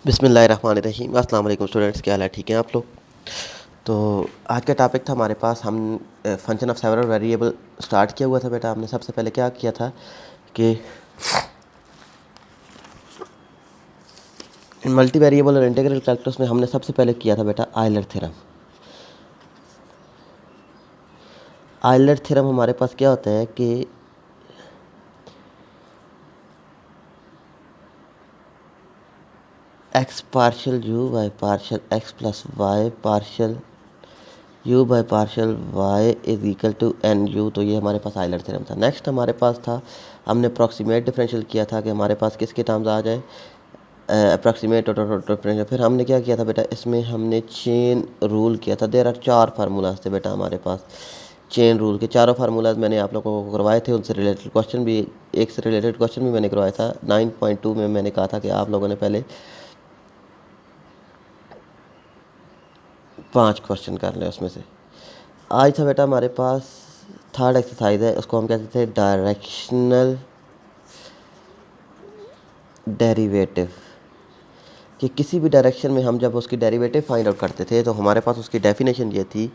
बिस्मिल्लाहिर्रहमानिर्रहीम। अस्सलाम वालेकुम स्टूडेंट्स, क्या हाल है? ठीक हैं आप लोग? तो आज का टॉपिक था हमारे पास, हम function of several variable start किया हुआ था बेटा। हमने सबसे पहले क्या किया था कि मल्टी वेरिएबल और इंटीग्रल कैलकुलस में हमने सबसे पहले किया था बेटा आयलर थ्योरम। आयलर थ्योरम हमारे पास क्या होता है कि x partial u by partial x plus y partial u by partial y is equal to n u. तो ये हमारे पास आयलर थ्योरम था। नेक्स्ट हमारे पास था, हमने अप्रॉक्सीमेट डिफरेंशियल किया था कि हमारे पास किसके टर्म्स आ जाए, अप्रॉक्सीमेट डिफरेंशियल। फिर हमने क्या किया था बेटा, इसमें हमने चेन रूल किया था। देर आर 4 फार्मूलाज थे बेटा हमारे पास चेन रूल के। चारों फार्मूलाज मैंने आप लोगों को करवाए थे, उनसे रिलेटेड क्वेश्चन भी, एक से रिलेटेड क्वेश्चन भी मैंने करवाया था। 9.2 में मैंने कहा था कि आप लोगों ने पहले 5 क्वेश्चन कर लें उसमें से। आज था बेटा हमारे पास थर्ड एक्सरसाइज है, उसको हम कहते थे डायरेक्शनल डेरिवेटिव। कि किसी भी डायरेक्शन में हम जब उसकी डेरिवेटिव फाइंड आउट करते थे तो हमारे पास उसकी डेफिनेशन ये थी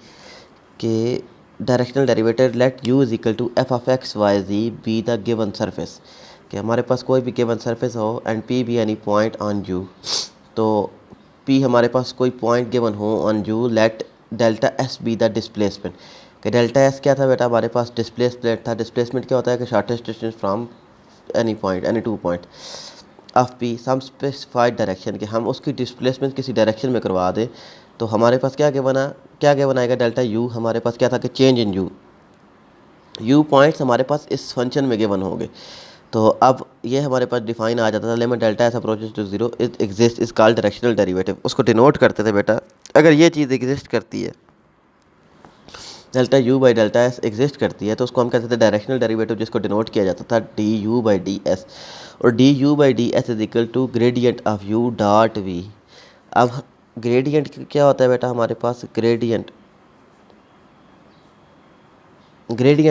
कि directional derivative let u is equal to f of x y z be the given surface. कि हमारे पास कोई भी गिवन सरफेस हो and p be any point on u। तो p हमारे पास कोई पॉइंट गिवन हो on u, let delta s be the displacement. कि डेल्टा s क्या था बेटा, हमारे पास डिस्प्लेसमेंट था। डिस्प्लेसमेंट क्या होता है कि shortest distance from any point, any to point of P some specified direction. कि हम उसकी डिस्प्लेसमेंट किसी डायरेक्शन में करवा दें तो हमारे पास क्या गिवन आएगा, डेल्टा यू। हमारे पास क्या था कि चेंज इन यू पॉइंट्स हमारे पास इस फंक्शन में गिवन होंगे। तो अब ये हमारे पास डिफाइन आ जाता था, limit delta S approaches to zero it exist is called directional derivative. उसको डिनोट करते थे बेटा, अगर ये चीज़ एग्जिस्ट करती है, delta u by delta S exist करती है, तो उसको हम कहते थे डायरेक्शनल डेरिवेटिव, जिसको डिनोट किया जाता था d u by d s. और d u by d s is equal to gradient of u dot v. अब ग्रेडियंट क्या होता है बेटा, हमारे पास ग्रेडियंट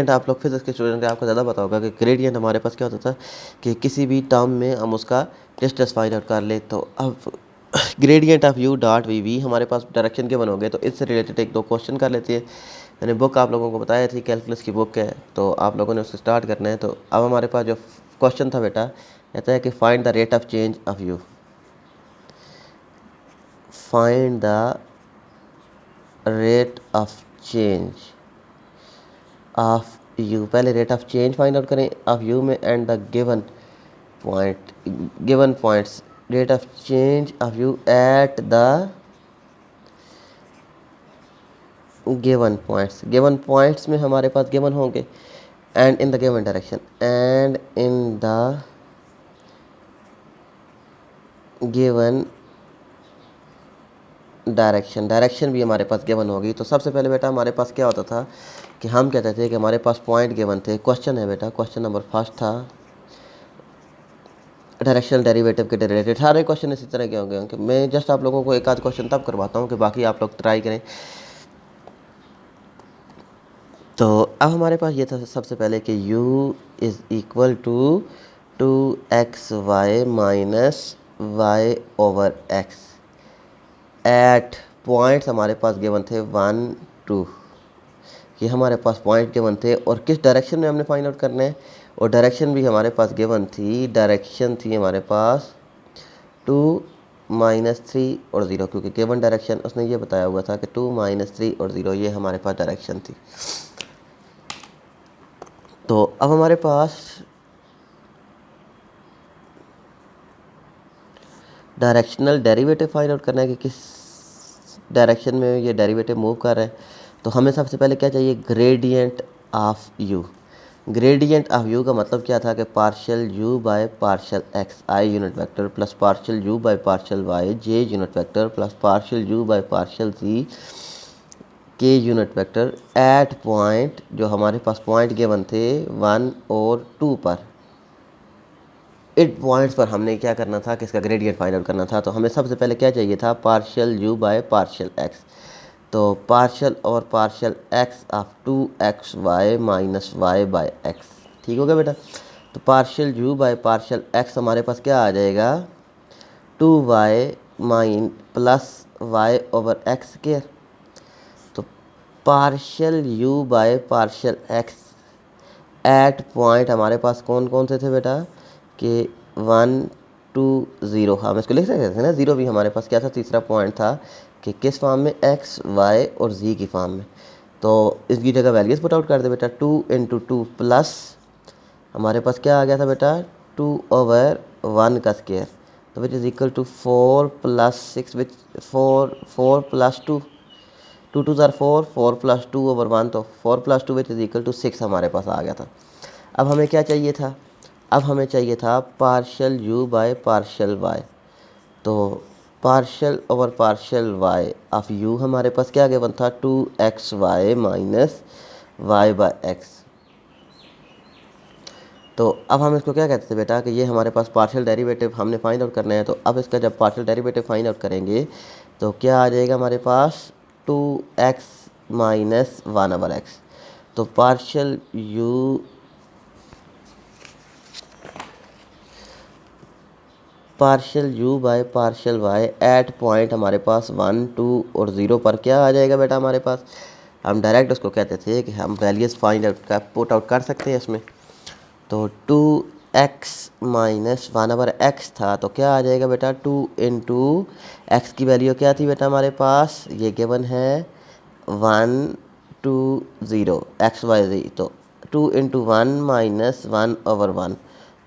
आप लोग फिजिक्स के स्टूडेंट हैं, आपको ज़्यादा पता होगा कि ग्रेडियंट हमारे पास क्या होता था कि किसी भी टर्म में हम उसका डिस्टेंस फाइंड आउट कर ले। तो अब gradient of u dot v v हमारे पास डायरेक्शन के बनोगे। तो इससे रिलेटेड एक दो क्वेश्चन कर लेते हैं। मैंने बुक आप लोगों को बताया थी, कैलकुलस की बुक है, तो आप लोगों ने उससे स्टार्ट करना है। तो अब हमारे पास जो क्वेश्चन था बेटा, कहता है कि find the rate of change of u. Find the rate of change of u. पहले rate of change find out करें ऑफ यू में and the given points rate of change of u at the given points में हमारे पास given होंगे and in the given direction, and in the given direction भी हमारे पास given होगी। तो सबसे पहले बेटा हमारे पास क्या होता था कि हम कहते थे कि हमारे पास पॉइंट गिवन थे। क्वेश्चन है बेटा, क्वेश्चन नंबर फर्स्ट था डायरेक्शनल डेरिवेटिव के रिलेटेड। सारे क्वेश्चन इसी तरह के होंगे कि मैं जस्ट आप लोगों को एक आध क्वेश्चन तब करवाता हूँ कि बाकी आप लोग ट्राई करें। तो अब हमारे पास ये था सबसे पहले कि u is equal to 2xy minus y over x at points हमारे पास गिवन थे 1 2। ये हमारे पास पॉइंट गिवन थे और किस डायरेक्शन में हमने फाइंड आउट करना है, और डायरेक्शन भी हमारे पास गिवन थी। डायरेक्शन थी हमारे पास 2 -3 और 0, क्योंकि गिवन डायरेक्शन उसने ये बताया हुआ था कि 2 -3 और 0, ये हमारे पास डायरेक्शन थी। तो अब हमारे पास डायरेक्शनल डेरिवेटिव फाइंड आउट करना है कि किस डायरेक्शन में ये डेरिवेटिव मूव कर रहा है। तो हमें सबसे पहले क्या चाहिए, gradient of u. Gradient of u का मतलब क्या था कि partial u by partial x i unit vector plus partial u by partial y j unit vector plus partial u by partial z k unit vector eight point, जो हमारे पास point given थे 1 और 2 पर। इन पॉइंट्स पर हमने क्या करना था कि इसका ग्रेडियंट फाइंड आउट करना था। तो हमें सबसे पहले क्या चाहिए था, partial u by partial x. तो पार्शियल और partial x of 2xy minus y by x. ठीक हो गया बेटा। तो partial u by partial x हमारे पास क्या आ जाएगा, 2y minus plus y over x square. तो partial u by partial x at point हमारे पास कौन कौन से थे बेटा कि 1 2 0। हम इसको लिख सकते थे ना, ज़ीरो भी हमारे पास क्या था, तीसरा पॉइंट था कि किस फॉर्म में, एक्स वाई और जी की फॉर्म में। तो इसकी जगह वैल्यूज़ पुट आउट कर दे बेटा, 2 इंटू 2 प्लस हमारे पास क्या आ गया था बेटा 2 ओवर 1 का स्क्वायर, तो which is equal to 4 plus 6 which 4 plus 2 2 2 ज़ार 4 4 प्लस 2 ओवर 1, तो 4 plus 2 which is equal to 6 हमारे पास आ गया था। अब हमें क्या चाहिए था, अब हमें चाहिए था partial u by partial y. तो partial over partial y of u हमारे पास क्या गिवन था 2xy minus y by x. तो अब हम इसको क्या कहते थे बेटा कि ये हमारे पास पार्शियल डेरिवेटिव हमने फाइंड आउट करना है। तो अब इसका जब पार्शियल डेरिवेटिव फाइंड आउट करेंगे तो क्या आ जाएगा हमारे पास 2x माइनस 1 ओवर एक्स। तो partial u by partial y at point हमारे पास 1 2 और 0 पर क्या आ जाएगा बेटा हमारे पास। हम डायरेक्ट उसको कहते थे कि हम वैल्यूज़ फाइंड आउट का पुट आउट कर सकते हैं इसमें। तो 2x माइनस 1 ओवर एक्स था, तो क्या आ जाएगा बेटा 2 इंटू एक्स की वैल्यू क्या थी बेटा हमारे पास, ये गिवन है 1 2 0 एक्स वाई जी। तो 2 इंटू 1 माइनस 1 ओवर 1,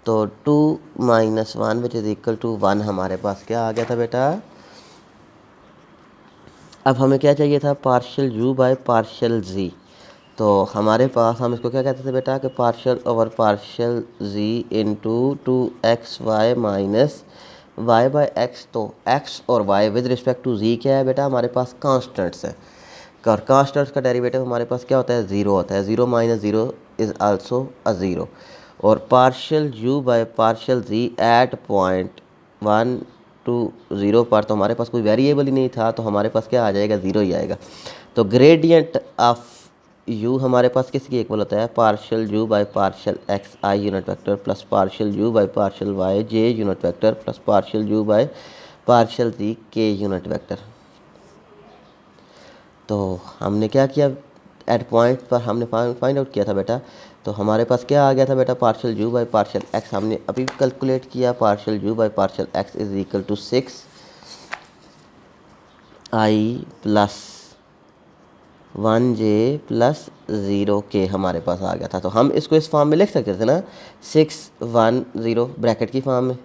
तो 2 minus 1 which is equal to 1 हमारे पास क्या आ गया था बेटा। अब हमें क्या चाहिए था, पार्शियल यू बाय पार्शियल जी। तो हमारे पास हम इसको क्या कहते थे बेटा कि partial over partial z into 2xy minus y by x. तो x और y with respect to z क्या है बेटा हमारे पास कांस्टेंट्स है, और कांस्टेंट्स का डेरिवेटिव हमारे पास क्या होता है, ज़ीरो होता है। Zero minus zero is also a zero. और partial u by partial z at point 1 2 0 पर तो हमारे पास कोई वेरिएबल ही नहीं था, तो हमारे पास क्या आ जाएगा, ज़ीरो ही आएगा। तो ग्रेडियंट ऑफ u हमारे पास किसकी इक्वल होता है, partial u by partial x i unit vector plus partial u by partial y j unit vector plus partial u by partial z k unit vector. तो हमने क्या किया, एट पॉइंट पर हमने फाइंड आउट किया था बेटा। तो हमारे पास क्या आ गया था बेटा, partial u by partial x हमने अभी कैलकुलेट किया। Partial u by partial x is equal to 6 I plus 1 J plus 0 K हमारे पास आ गया था। तो हम इसको इस फॉर्म में लिख सकते थे ना, 6 1 0 ब्रैकेट की फॉर्म में,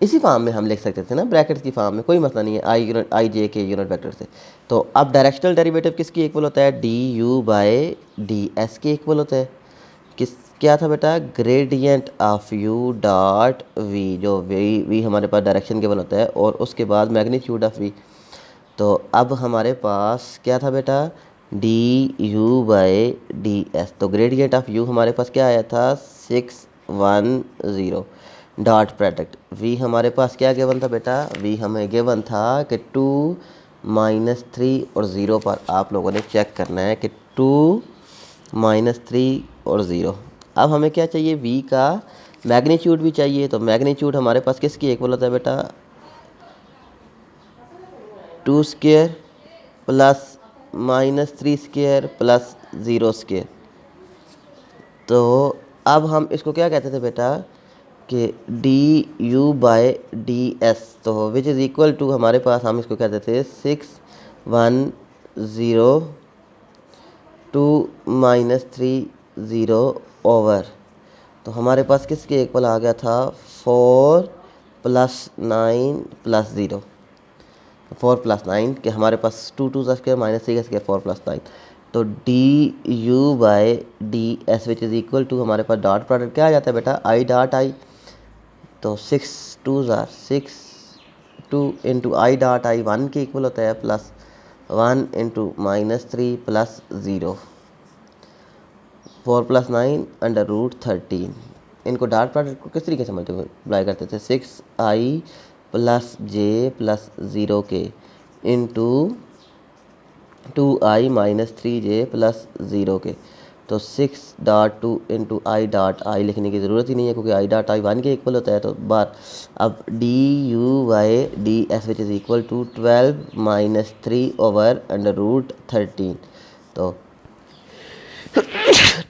इसी फॉर्म में हम लिख सकते थे ना, ब्रैकेट्स की फॉर्म में, कोई मसला नहीं है, आई जे के यूनिट वेक्टर से। तो अब डायरेक्शनल डेरिवेटिव किसकी इक्वल होता है, d u by d s के इक्वल होता है। किस क्या था बेटा, gradient of u dot v, जो वी हमारे पास डायरेक्शन गिवन होता है, और उसके बाद मैग्नीट्यूड ऑफ वी। तो अब हमारे पास क्या था बेटा, d u by d s. तो ग्रेडियंट ऑफ यू हमारे पास क्या आया था, 6 1 0 डॉट प्रोडक्ट वी हमारे पास क्या गिवन था बेटा, वी हमें गिवन था कि 2 माइनस 3 और 0 पर आप लोगों ने चेक करना है कि 2 माइनस 3 और 0। अब हमें क्या चाहिए, वी का मैग्नीट्यूड भी चाहिए। तो मैग्नीट्यूड हमारे पास किसकी इक्वल होता है बेटा, 2 square plus minus 3 square plus 0 square. तो अब हम इसको क्या कहते थे बेटा कि d u by d s, तो विच इज़ इक्वल टू हमारे पास हम इसको कहते थे 6 1 0 2 माइनस 3 0 ओवर। तो हमारे पास किसके इक्वल आ गया था, 4 प्लस 9 प्लस 0, 4 प्लस 9 के हमारे पास 2 2 का स्क्वायर माइनस 3 का स्क्वायर 4 प्लस 9। तो d u by d s which is equal to हमारे पास डॉट प्रोडक्ट क्या आ जाता है बेटा, आई डॉट आई। तो 6 2 ज़ार 6 2 इंटू आई डॉट आई 1 के इक्वल होता है, plus 1 into minus 3 plus 0, 4 plus 9 under root 13। इनको डॉट प्रोडक्ट को किस तरीके से मल्टीप्लाई करते थे, 6 आई प्लस जे प्लस 0 के इंटू 2 आई माइनस 3 जे प्लस 0 के। तो 6.2 × I.I लिखने की ज़रूरत ही नहीं है, क्योंकि I.I 1 के इक्वल होता है। तो बार अब DUY/DS which is equal to 12 - 3/√13। तो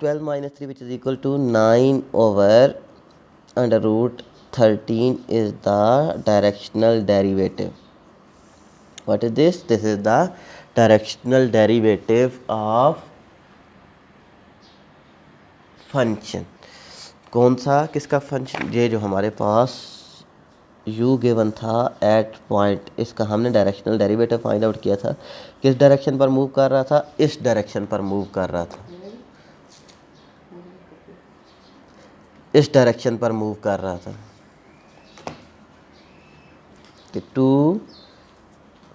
12 - 3 which is equal to 9/√13 is the directional derivative. What is this? This is the directional derivative of function. कौन सा, किसका फंक्शन? ये जो हमारे पास u गिवन था एट पॉइंट, इसका हमने डायरेक्शनल डेरिवेटिव फाइंड आउट किया था। किस डायरेक्शन पर मूव कर रहा था? इस डायरेक्शन पर मूव कर रहा था, इस डायरेक्शन पर मूव कर रहा था कि 2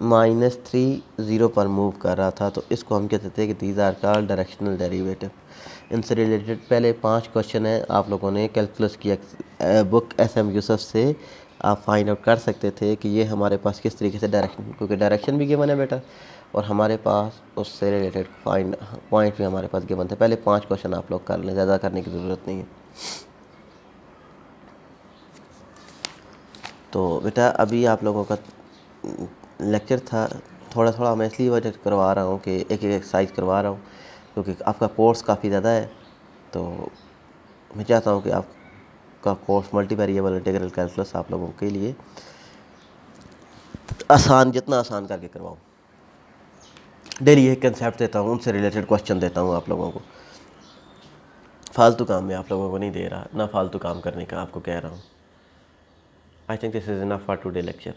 - 3 0 पर मूव कर रहा था। तो इसको हम कहते थे कि these are called directional derivative. इनसे रिलेटेड पहले 5 क्वेश्चन हैं, आप लोगों ने कैलकुलस की बुक SM यूसुफ से आप फाइंड आउट कर सकते थे कि ये हमारे पास किस तरीके से डायरेक्शन, क्योंकि डायरेक्शन भी गिवन है बेटा, और हमारे पास उससे रिलेटेड पॉइंट भी हमारे पास गिवन थे। पहले 5 क्वेश्चन आप लोग कर लें, ज़्यादा करने की ज़रूरत नहीं है। तो बेटा अभी आप लोगों का लेक्चर था, थोड़ा थोड़ा मैं इसलिए वजह करवा रहा हूँ कि एक एक एक्सरसाइज करवा रहा हूँ, क्योंकि आपका कोर्स काफ़ी ज़्यादा है। तो मैं चाहता हूँ कि आपका course multi variable integral calculus आप लोगों के लिए आसान, जितना आसान करके करवाऊँ। डेली एक कंसेप्ट देता हूँ, उनसे रिलेटेड क्वेश्चन देता हूँ आप लोगों को। फालतू काम में आप लोगों को नहीं दे रहा, ना फालतू काम करने का आपको कह रहा हूँ। I think this is enough for today lecture.